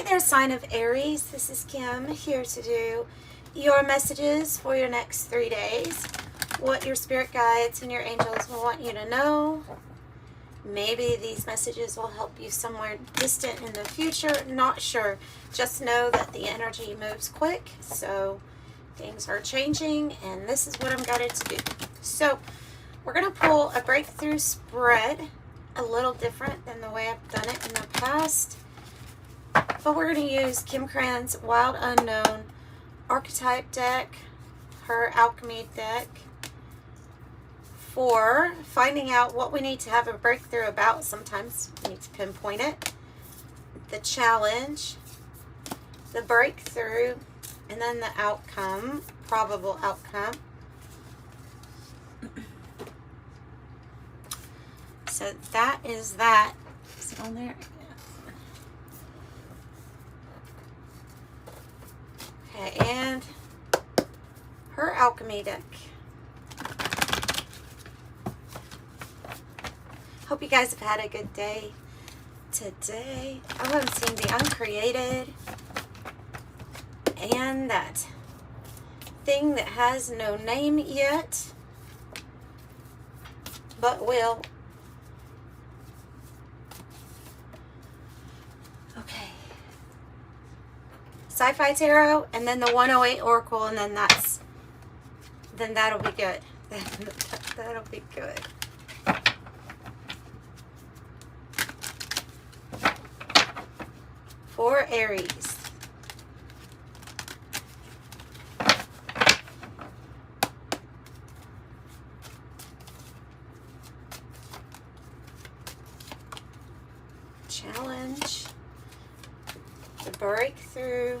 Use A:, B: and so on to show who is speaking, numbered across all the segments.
A: Hey there, sign of Aries. This is Kim here to do your messages for your next 3 days. What your spirit guides and your angels will want you to know. Maybe these messages will help you somewhere distant in the future. Not sure. Just know that the energy moves quick. So things are changing and this is what I'm guided to do. So we're going to pull a breakthrough spread. A little different than the way I've done it in the past. But we're going to use Krans Wild Unknown archetype deck, her alchemy deck, for finding out what we need to have a breakthrough about. Sometimes we need to pinpoint it. The challenge, the breakthrough, and then the outcome, probable outcome. So that is that. Is it on there? Okay, and her alchemy deck. Hope you guys have had a good day today. Oh, I'm seeing the uncreated and that thing that has no name yet, but will. Okay. Sci-Fi Tarot, and then the 108 Oracle, and then that'll be good. That'll be good. For Aries. Challenge. The breakthrough.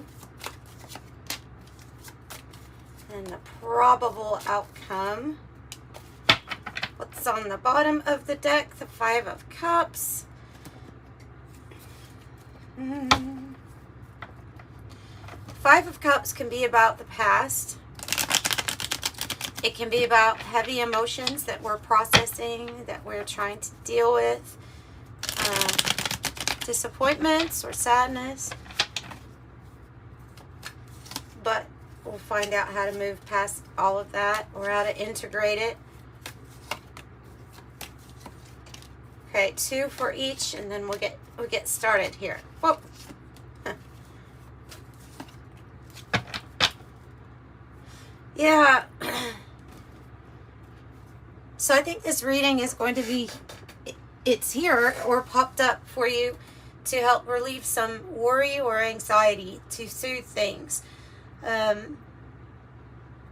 A: And the probable outcome. What's on the bottom of the deck? The 5 of Cups. Five of Cups can be about the past. It can be about heavy emotions that we're processing, that we're trying to deal with. Disappointments or sadness. But we'll find out how to move past all of that, or how to integrate it. Okay, 2 for each, and then we'll get started here. Whoa. Yeah. So I think this reading is going to be, it's here or popped up for you to help relieve some worry or anxiety, to soothe things.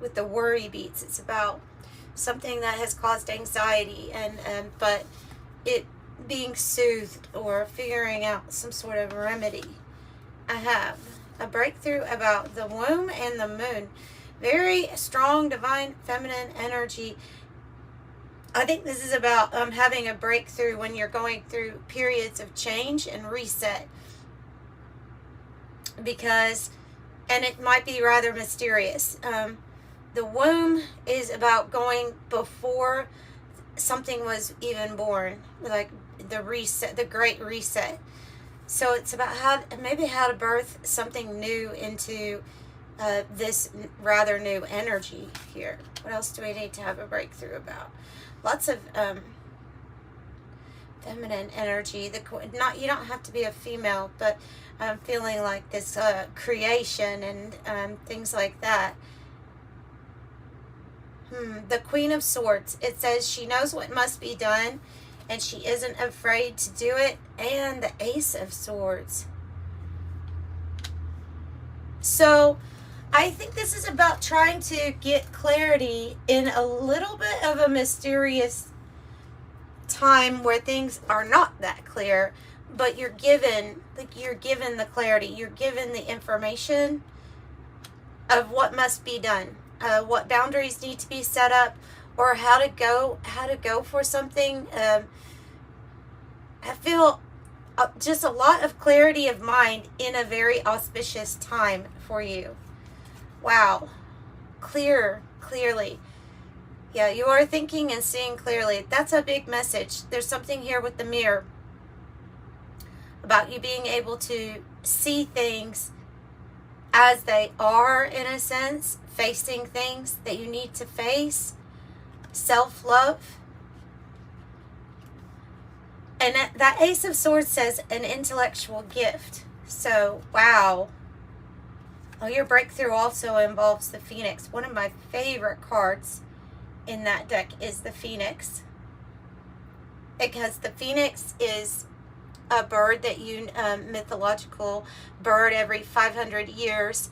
A: With the worry beats, it's about something that has caused anxiety, but it being soothed or figuring out some sort of remedy. I have a breakthrough about the womb and the moon. Very strong divine feminine energy. I think this is about having a breakthrough when you're going through periods of change and reset. Because, and it might be rather mysterious. The womb is about going before something was even born, like the reset, the great reset. So it's about how to birth something new into this rather new energy here. What else do we need to have a breakthrough about? Lots of feminine energy. You don't have to be a female, but I'm feeling like this creation and things like that. The Queen of Swords. It says she knows what must be done and she isn't afraid to do it. And the Ace of Swords. So I think this is about trying to get clarity in a little bit of a mysterious time where things are not that clear, but you're given the clarity, you're given the information of what must be done. What boundaries need to be set up, or how to go for something. I feel just a lot of clarity of mind in a very auspicious time for you. Wow. Clearly. Yeah, you are thinking and seeing clearly. That's a big message. There's something here with the mirror. about you being able to see things as they are, in a sense, facing things that you need to face, self-love. And that Ace of Swords says an intellectual gift. So, wow. Oh, your breakthrough also involves the Phoenix. One of my favorite cards in that deck is the Phoenix. Because the Phoenix is a bird that mythological bird every 500 years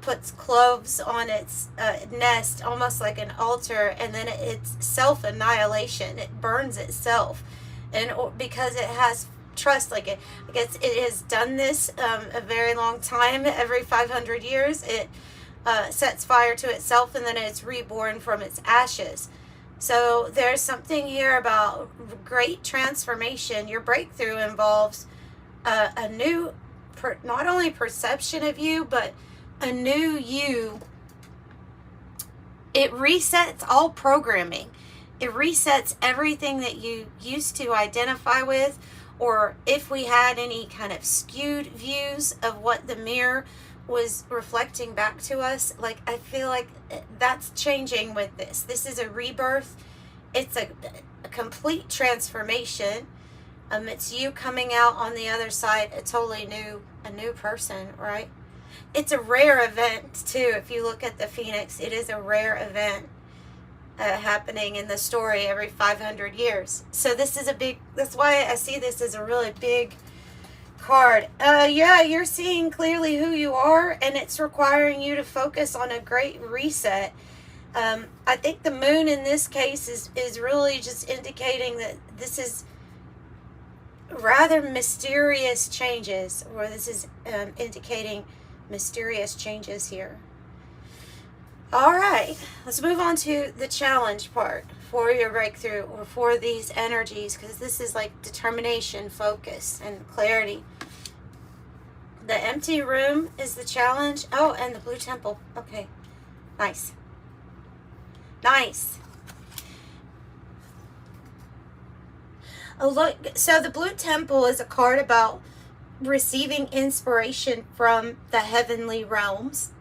A: puts cloves on its nest, almost like an altar, and then it's self-annihilation. It burns itself. And because it has trust, like it, I guess it has done this a very long time. Every 500 years, it sets fire to itself, and then it's reborn from its ashes. So there's something here about great transformation. Your breakthrough involves a new, not only perception of you, but a new you. It resets all programming. It resets everything that you used to identify with, or if we had any kind of skewed views of what the mirror was reflecting back to us. Like, I feel like that's changing with this. This is a rebirth. It's a complete transformation. It's you coming out on the other side a totally a new person, right? It's a rare event too. If you look at the Phoenix, it is a rare event happening in the story every 500 years. So this is that's why I see this as a really big card. Yeah, you're seeing clearly who you are, and it's requiring you to focus on a great reset. I think the moon in this case is really just indicating that this is rather mysterious changes, or this is indicating mysterious changes here. All right, let's move on to the challenge part for your breakthrough, or for these energies, because this is like determination, focus, and clarity. The empty room is the challenge. Oh, and the blue temple. Okay, nice. Nice. Oh, look, so the blue temple is a card about receiving inspiration from the heavenly realms.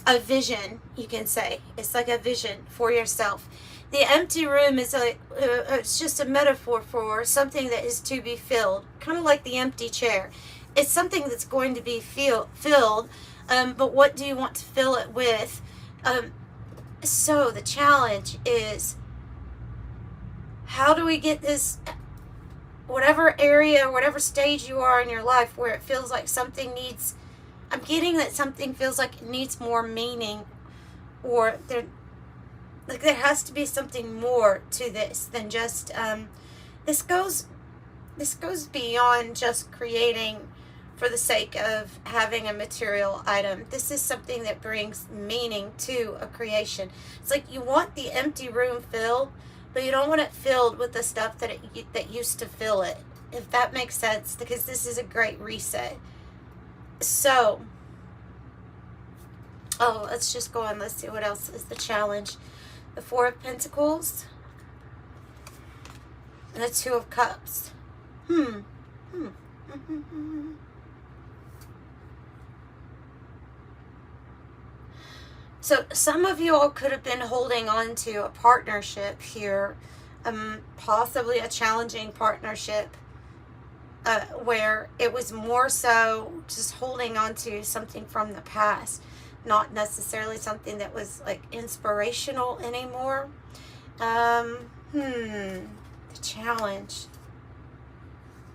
A: A vision, you can say. It's like a vision for yourself. The empty room is it's just a metaphor for something that is to be filled, kind of like the empty chair. It's something that's going to be filled, but what do you want to fill it with? So the challenge is, how do we get this, whatever area, whatever stage you are in your life where it feels like something needs, I'm getting that something feels like it needs more meaning, or there has to be something more to this than just, this goes beyond just creating for the sake of having a material item. This is something that brings meaning to a creation. It's like you want the empty room filled, but you don't want it filled with the stuff that used to fill it, if that makes sense, because this is a great reset. So, let's just go on. Let's see what else is the challenge. The Four of Pentacles and the Two of Cups. So some of you all could have been holding on to a partnership here, possibly a challenging partnership, where it was more so just holding on to something from the past, not necessarily something that was like inspirational anymore. The challenge.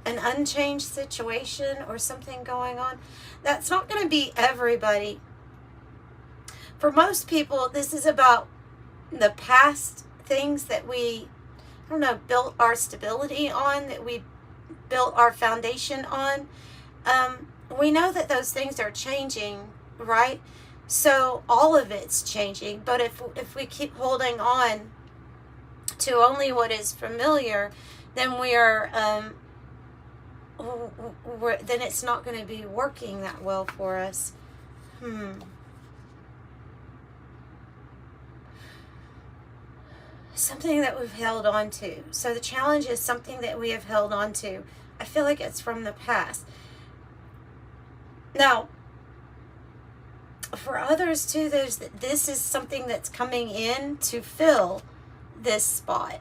A: An unchanged situation or something going on. That's not going to be everybody. For most people, this is about the past things that we, built our stability on, that we built our foundation on. We know that those things are changing, right? So all of it's changing. But if we keep holding on to only what is familiar, then we are, then it's not going to be working that well for us. something that we've held on to. So the challenge is something that we have held on to. I feel like it's from the past. Now, for others too, this is something that's coming in to fill this spot.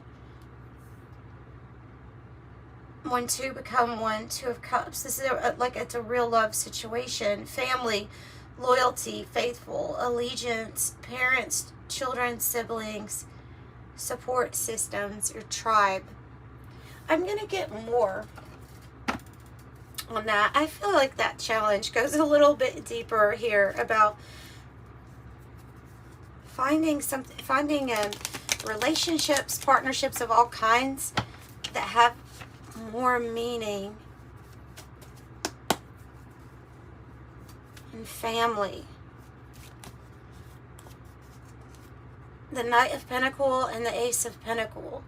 A: 1, 2 become 1, 2 of cups. This is like it's a real love situation. Family, loyalty, faithful, allegiance, parents, children, siblings, support systems, your tribe. I'm going to get more on that. I feel like that challenge goes a little bit deeper here about finding relationships, partnerships of all kinds that have more meaning, and family. The Knight of Pentacles and the Ace of Pentacles.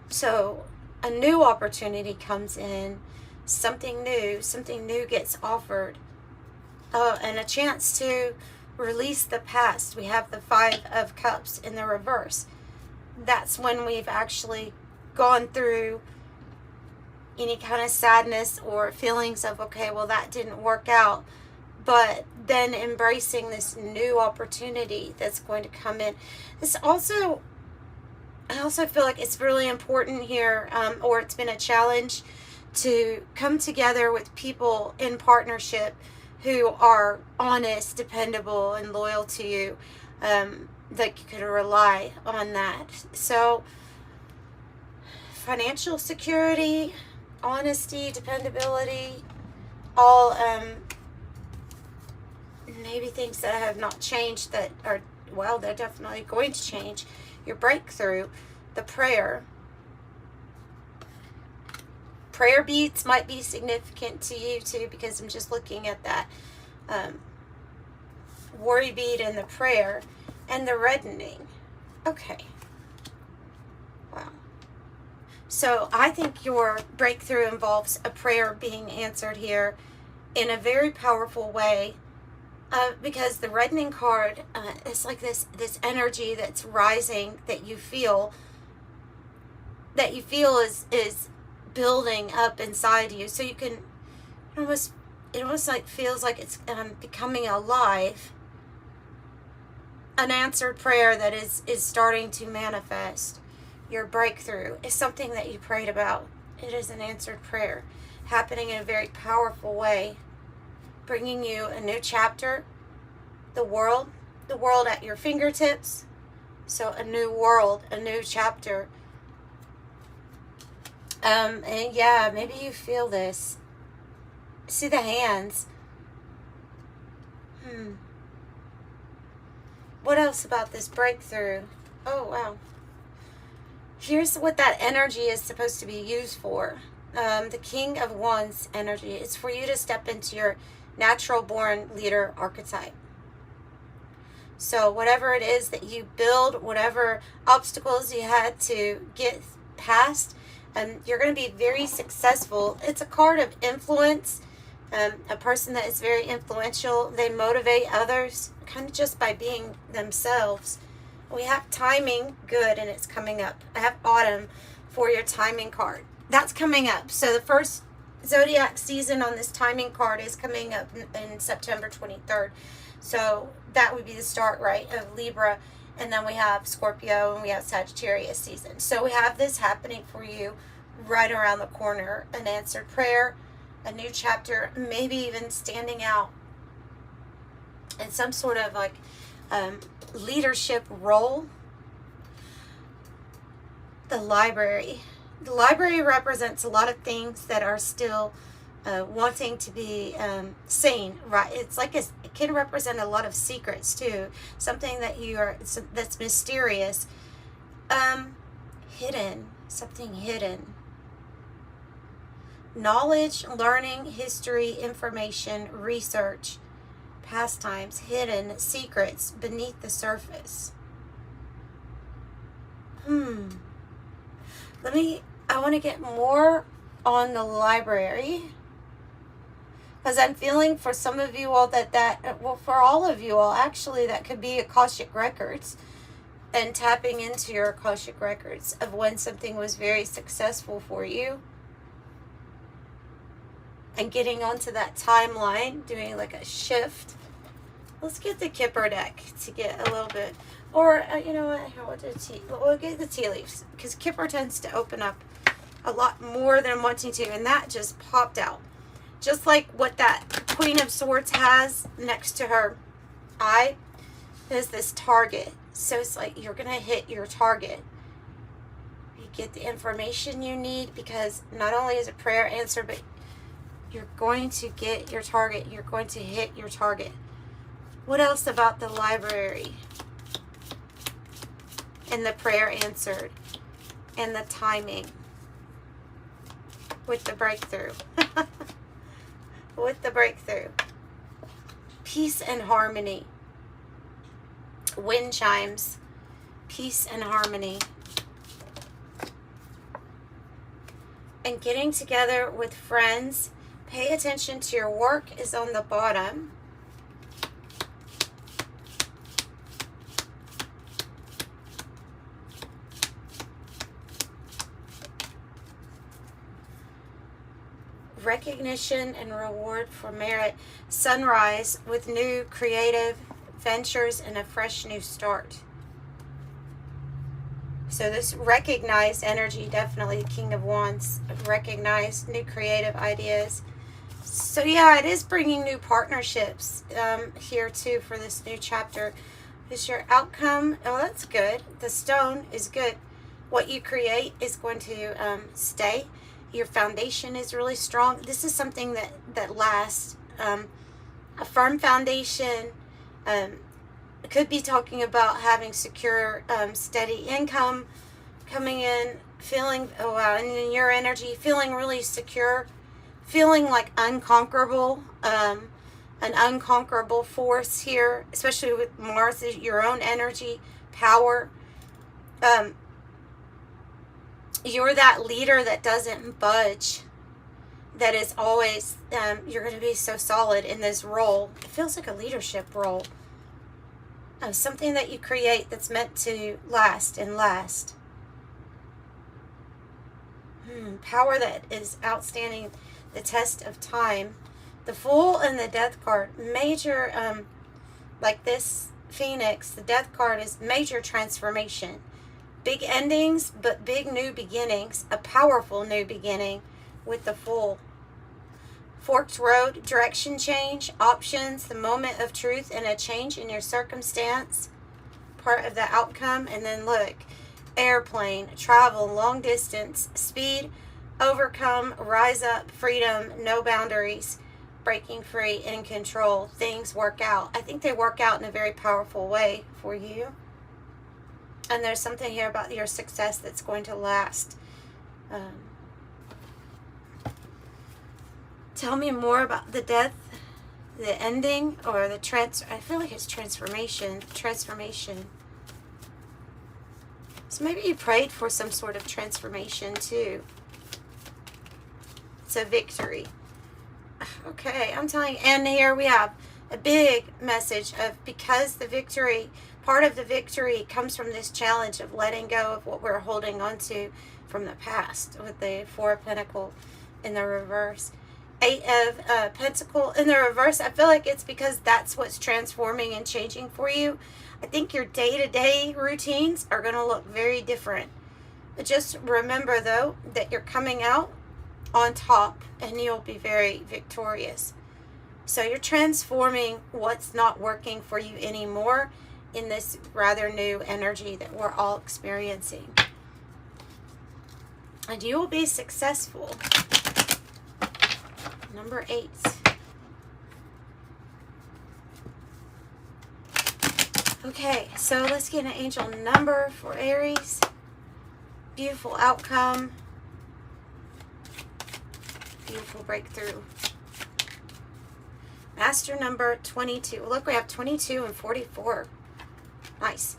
A: So a new opportunity comes in, something new gets offered, and a chance to release the past. We have the 5 of Cups in the reverse. That's when we've actually gone through any kind of sadness or feelings of, okay, well, that didn't work out, but then embracing this new opportunity that's going to come in. This also, I also feel like it's really important here, or it's been a challenge to come together with people in partnership who are honest, dependable, and loyal to you, that you can rely on that. So financial security, honesty, dependability, all maybe things that have not changed that are, well, they're definitely going to change. Your breakthrough, the prayer beads might be significant to you too, because I'm just looking at that worry bead and the prayer and the reddening. Okay. Wow. So I think your breakthrough involves a prayer being answered here in a very powerful way, because the reddening card is like this energy that's rising that you feel is building up inside you. So you can it almost like feels like it's becoming alive. An answered prayer that is starting to manifest. Your breakthrough is something that you prayed about. It is an answered prayer happening in a very powerful way, bringing you a new chapter, the world at your fingertips. So a new world, a new chapter. And yeah, maybe you feel this. See the hands. What else about this breakthrough? Oh, wow. Here's what that energy is supposed to be used for. The King of Wands energy. It's for you to step into your natural born leader archetype. So whatever it is that you build, whatever obstacles you had to get past, you're going to be very successful. It's a card of influence. A person that is very influential. They motivate others kind of just by being themselves. We have timing, good, and it's coming up. I have autumn for your timing card. That's coming up. So the first zodiac season on this timing card is coming up in September 23rd. So that would be the start, right, of Libra. And then we have Scorpio and we have Sagittarius season. So we have this happening for you right around the corner. An answered prayer, a new chapter, maybe even standing out in some sort of like leadership role. The library. The library represents a lot of things that are still wanting to be seen, right? It's like it can represent a lot of secrets too. Something that that's mysterious, hidden, something hidden. Knowledge, learning, history, information, research, pastimes, hidden secrets beneath the surface. I want to get more on the library, because I'm feeling for some of you all well, for all of you all, actually, that could be Akashic Records. and tapping into your Akashic records of when something was very successful for you, and getting onto that timeline, doing like a shift. Let's get the Kipper deck to get a little bit, or you know what, we'll get the tea leaves, because Kipper tends to open up a lot more than I'm wanting to, and that just popped out. Just like what that Queen of Swords has next to her eye is this target. So it's like you're going to hit your target. You get the information you need, because not only is a prayer answer, but you're going to get your target. You're going to hit your target. What else about the library? And the prayer answered. And the timing. With the breakthrough. With the breakthrough. Peace and harmony. Wind chimes. Peace and harmony. And getting together with friends. Pay attention to your work is on the bottom. Recognition and reward for merit. Sunrise with new creative ventures and a fresh new start. So this recognized energy, definitely King of Wands, recognized new creative ideas. So yeah, it is bringing new partnerships here too for this new chapter. Is your outcome? Oh, that's good. The stone is good. What you create is going to stay. Your foundation is really strong. This is something that lasts. A firm foundation. Could be talking about having secure, steady income coming in, feeling, oh wow, and in your energy, feeling really secure, feeling like unconquerable, an unconquerable force here, especially with Mars, your own energy, power. You're that leader that doesn't budge, that is always, you're going to be so solid in this role. It feels like a leadership role. Something that you create that's meant to last and last. Power that is outstanding the test of time. The Fool and the Death card. Major, like this Phoenix, the Death card is major transformation. Big endings, but big new beginnings. A powerful new beginning with the Fool. Forked road, direction change, options, the moment of truth, and a change in your circumstance. Part of the outcome. And then look, airplane, travel, long distance, speed, overcome, rise up, freedom, no boundaries, breaking free, in control. Things work out. I think they work out in a very powerful way for you. And there's something here about your success that's going to last. Tell me more about the death, the ending, or the I feel like it's transformation. Transformation. So maybe you prayed for some sort of transformation too. It's a victory. Okay, I'm telling you. And here we have a big message of, because the victory, part of the victory comes from this challenge of letting go of what we're holding on to from the past, with the Four of Pentacles in the reverse. Eight of Pentacles in the reverse. I feel like it's because that's what's transforming and changing for you. I think your day-to-day routines are going to look very different. But just remember, though, that you're coming out on top and you'll be very victorious. So you're transforming what's not working for you anymore in this rather new energy that we're all experiencing. And you will be successful. Number 8. Okay, so let's get an angel number for Aries. Beautiful outcome. Beautiful breakthrough. Master number 22. Look, we have 22 and 44. Nice.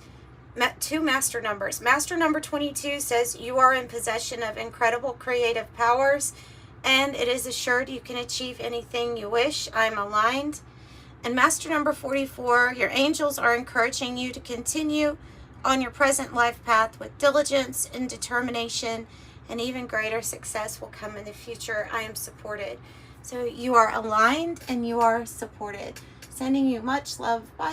A: Two master numbers. Master number 22 says you are in possession of incredible creative powers, and it is assured you can achieve anything you wish. I'm aligned. And master number 44, your angels are encouraging you to continue on your present life path with diligence and determination, and even greater success will come in the future. I am supported. So you are aligned and you are supported. Sending you much love. Bye.